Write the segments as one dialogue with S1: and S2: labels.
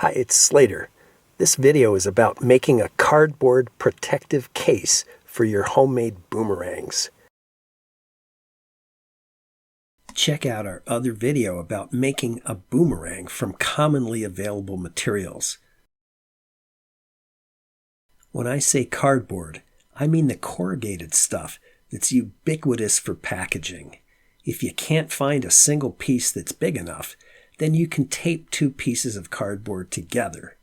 S1: Hi, it's Slater. This video is about making a cardboard protective case for your homemade boomerangs. Check out our other video about making a boomerang from commonly available materials. When I say cardboard, I mean the corrugated stuff that's ubiquitous for packaging. If you can't find a single piece that's big enough, then you can tape two pieces of cardboard together.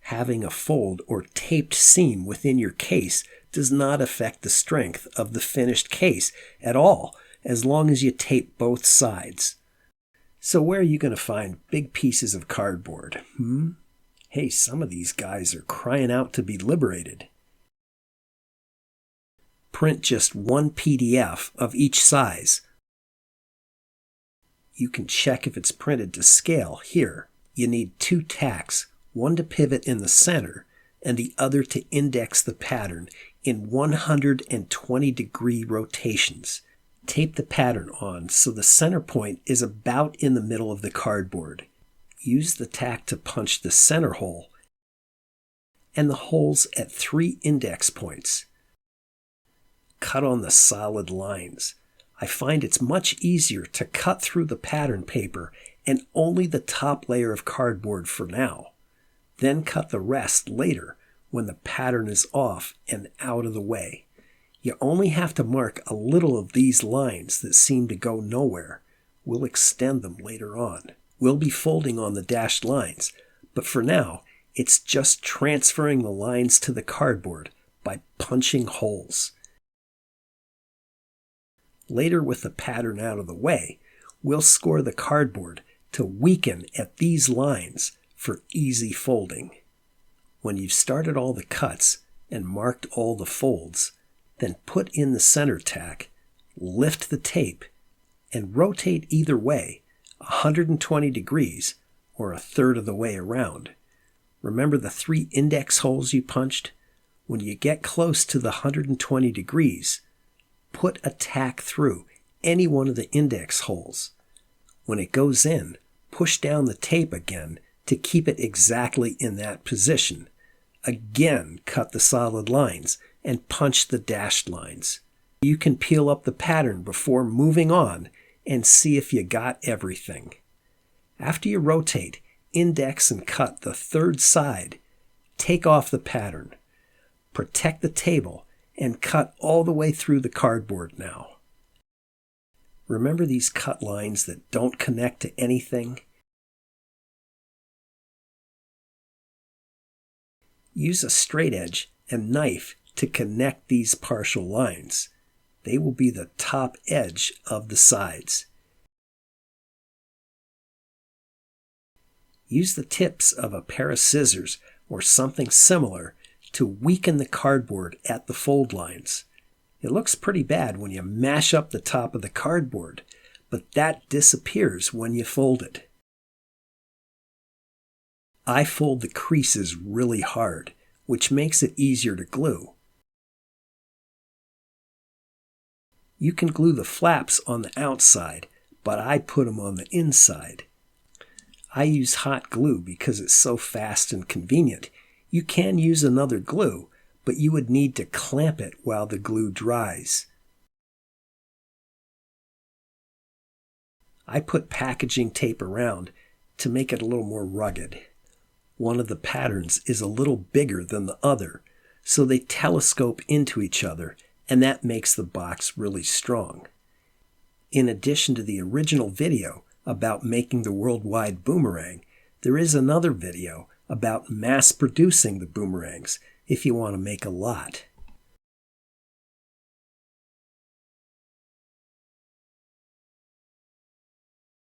S1: Having a fold or taped seam within your case does not affect the strength of the finished case at all, as long as you tape both sides. So where are you going to find big pieces of cardboard? Hey, some of these guys are crying out to be liberated. Print just one PDF of each size. You can check if it's printed to scale here. You need two tacks, one to pivot in the center and the other to index the pattern in 120-degree rotations. Tape the pattern on so the center point is about in the middle of the cardboard. Use the tack to punch the center hole and the holes at 3 index points. Cut on the solid lines. I find it's much easier to cut through the pattern paper and only the top layer of cardboard for now. Then cut the rest later when the pattern is off and out of the way. You only have to mark a little of these lines that seem to go nowhere. We'll extend them later on. We'll be folding on the dashed lines, but for now, it's just transferring the lines to the cardboard by punching holes. Later, with the pattern out of the way, we'll score the cardboard to weaken at these lines for easy folding. When you've started all the cuts and marked all the folds, then put in the center tack, lift the tape, and rotate either way 120 degrees or 1/3 of the way around. Remember the 3 index holes you punched? When you get close to the 120 degrees, put a tack through any one of the index holes. When it goes in, push down the tape again to keep it exactly in that position. Again, cut the solid lines and punch the dashed lines. You can peel up the pattern before moving on and see if you got everything. After you rotate, index and cut the 3rd side, take off the pattern. Protect the table and cut all the way through the cardboard now. Remember these cut lines that don't connect to anything? Use a straight edge and knife to connect these partial lines. They will be the top edge of the sides. Use the tips of a pair of scissors or something similar to weaken the cardboard at the fold lines. It looks pretty bad when you mash up the top of the cardboard, but that disappears when you fold it. I fold the creases really hard, which makes it easier to glue. You can glue the flaps on the outside, but I put them on the inside. I use hot glue because it's so fast and convenient. You can use another glue, but you would need to clamp it while the glue dries. I put packaging tape around to make it a little more rugged. One of the patterns is a little bigger than the other, so they telescope into each other, and that makes the box really strong. In addition to the original video about making the worldwide boomerang, there is another video about mass producing the boomerangs if you want to make a lot.